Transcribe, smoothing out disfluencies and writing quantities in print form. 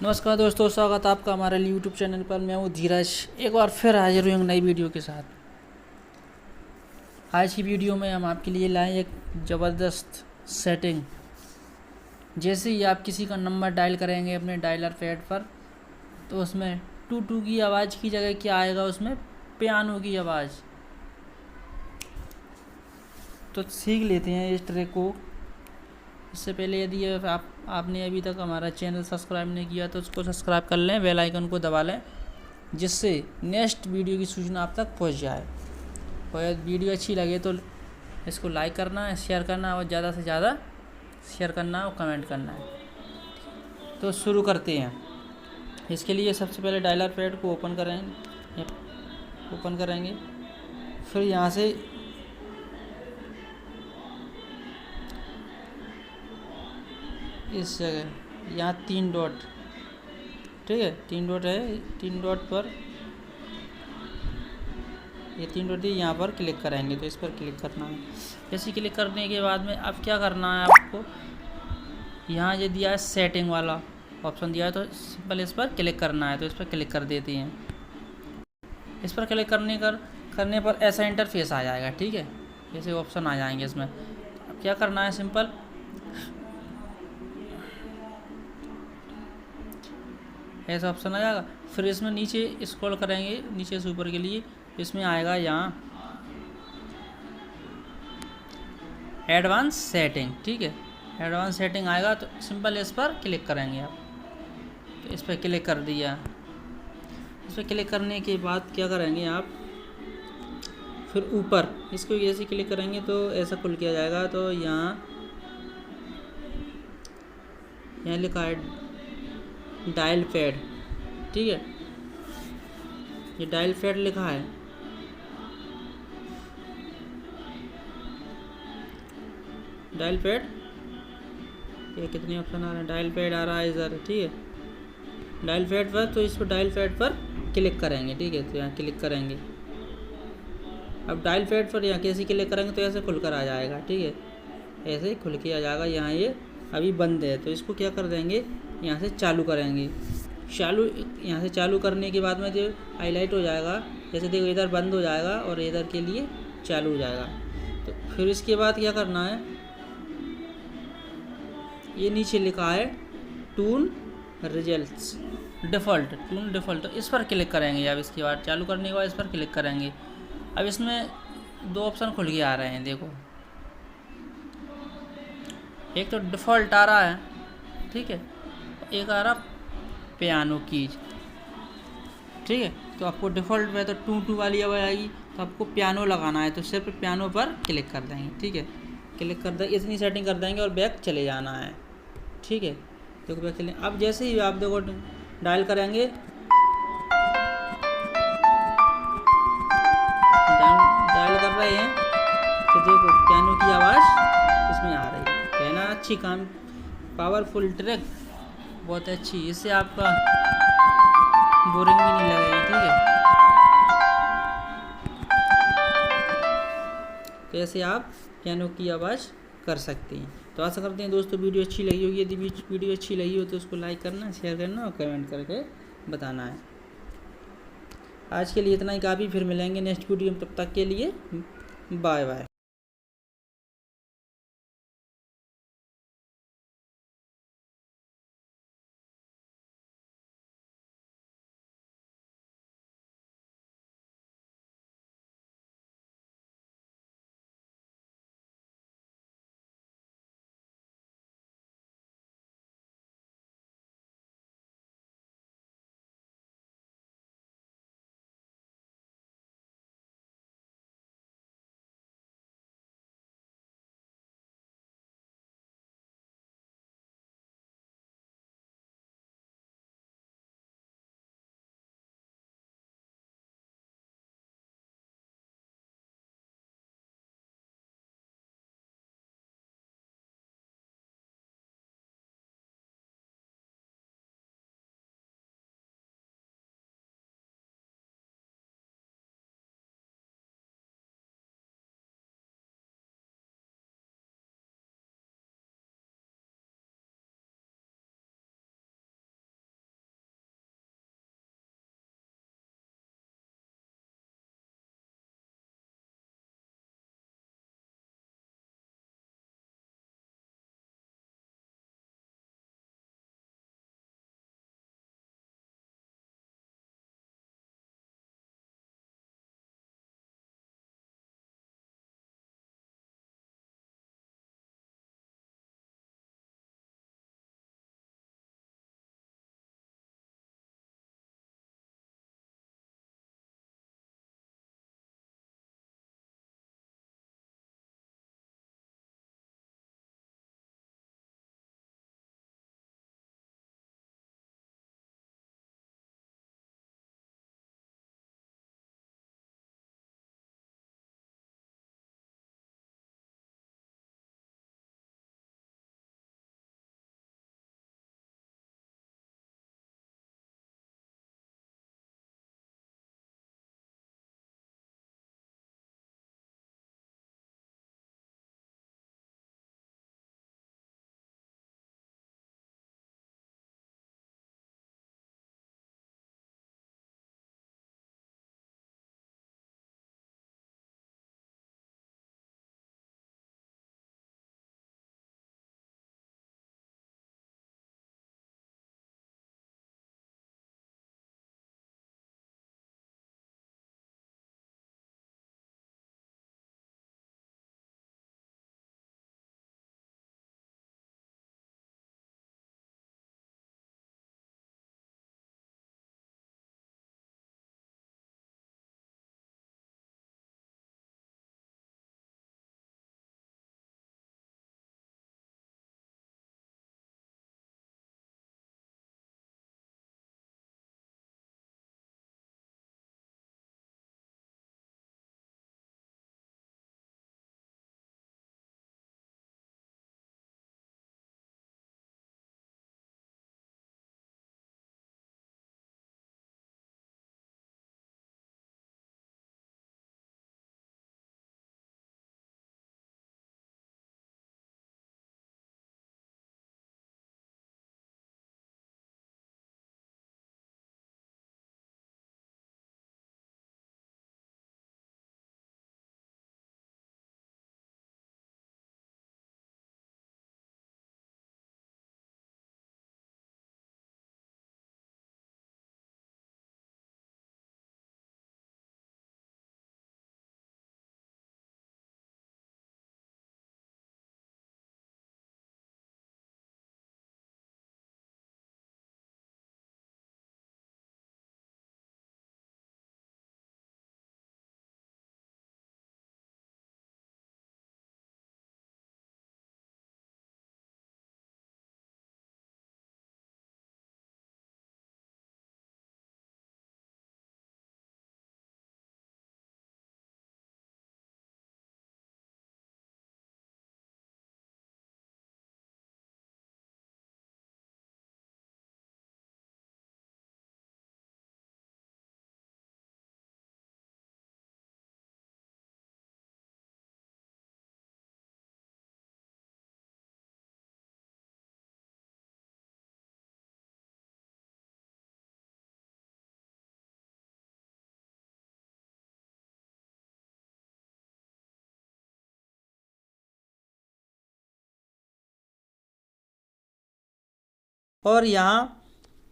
नमस्कार दोस्तों, स्वागत है आपका हमारे यूट्यूब चैनल पर। मैं हूँ धीरज, एक बार फिर हाजिर हूँ एक नई वीडियो के साथ। आज की वीडियो में हम आपके लिए लाए एक ज़बरदस्त सेटिंग। जैसे ही आप किसी का नंबर डायल करेंगे अपने डायलर पैड पर, तो उसमें टू टू की आवाज़ की जगह क्या आएगा, उसमें पियानो की आवाज़। तो सीख लेते हैं इस ट्रिक को। इससे पहले यदि आपने अभी तक हमारा चैनल सब्सक्राइब नहीं किया तो उसको सब्सक्राइब कर लें, बेल आइकन को दबा लें, जिससे नेक्स्ट वीडियो की सूचना आप तक पहुंच जाए। और वीडियो अच्छी लगे तो इसको लाइक करना है, शेयर करना है और ज़्यादा से ज़्यादा शेयर करना है और कमेंट करना है। तो शुरू करते हैं। इसके लिए सबसे पहले डायलर पैड को ओपन करेंगे। फिर यहाँ से इस जगह यहाँ 3 डॉट, ठीक है, 3 डॉट है, 3 डॉट पर ये 3 डॉट यहाँ पर क्लिक करेंगे। तो इस पर क्लिक करना है। जैसे क्लिक करने के बाद में अब क्या करना है आपको, यहाँ ये दिया है सेटिंग वाला ऑप्शन दिया है, तो सिंपल इस पर क्लिक करना है। तो इस पर क्लिक कर देते हैं। इस पर क्लिक करने पर ऐसा इंटरफेस आ जाएगा, ठीक है, ऐसे ऑप्शन आ जाएंगे इसमें। अब क्या करना है, सिंपल ऐसा ऑप्शन आ जाएगा। फिर इसमें नीचे स्क्रॉल करेंगे, नीचे से ऊपर के लिए इसमें आएगा यहाँ एडवांस सेटिंग, ठीक है, एडवांस सेटिंग आएगा। तो सिंपल इस पर क्लिक करेंगे आप। तो इस पर क्लिक कर दिया। इस पर क्लिक करने के बाद क्या करेंगे आप, फिर ऊपर इसको ऐसे क्लिक करेंगे तो ऐसा खुल किया जाएगा। तो यहाँ लिखा है डायल पैड, ठीक है, ये डायल पैड लिखा है। डायल पैड, ये कितने ऑप्शन आ रहे हैं, डायल पैड आ रहा है इधर, ठीक है, डायल पैड पर। तो इस पर डायल पैड पर क्लिक करेंगे, ठीक है, तो यहाँ क्लिक करेंगे। अब डायल पैड पर यहाँ कैसे क्लिक करेंगे तो ऐसे खुलकर आ जाएगा, ठीक है, ऐसे ही खुल के आ जाएगा। यहाँ ये अभी बंद है, तो इसको क्या कर देंगे, यहाँ से चालू करेंगे। यहाँ से चालू करने के बाद में जो हाईलाइट हो जाएगा, जैसे देखो इधर बंद हो जाएगा और इधर के लिए चालू हो जाएगा। तो फिर इसके बाद क्या करना है, ये नीचे लिखा है toon results default, toon default, तो इस पर क्लिक करेंगे। अब इसके बाद चालू करने के बाद इस पर क्लिक करेंगे। अब इसमें 2 ऑप्शन खुल के आ रहे हैं, देखो, एक तो डिफ़ॉल्ट आ रहा है, ठीक है, एक आ रहा पियानो कीज, ठीक है। तो आपको डिफ़ॉल्ट में तो टू टू वाली आवाज़ आएगी, तो आपको पियानो लगाना है, तो सिर्फ पियानो पर क्लिक कर देंगे, ठीक है, क्लिक कर देंगे, इतनी सेटिंग कर देंगे और बैक चले जाना है, ठीक है। देखो बैक चले। अब जैसे ही आप देखो डायल करेंगे, डायल कर रहे हैं, तो देखो पियानो की आवाज़ इसमें आ रही है ना। अच्छी काम, पावरफुल ट्रिक, बहुत अच्छी। इससे आपका बोरिंग भी नहीं लगेगी, ठीक है। तो ऐसे आप पियानो की आवाज़ कर सकते हैं। तो आशा करते हैं दोस्तों वीडियो अच्छी लगी होगी। यदि वीडियो अच्छी लगी हो तो उसको लाइक करना, शेयर करना और कमेंट करके बताना है। आज के लिए इतना ही काफ़ी, फिर मिलेंगे नेक्स्ट वीडियो में, तब तक के लिए बाय बाय। और यहाँ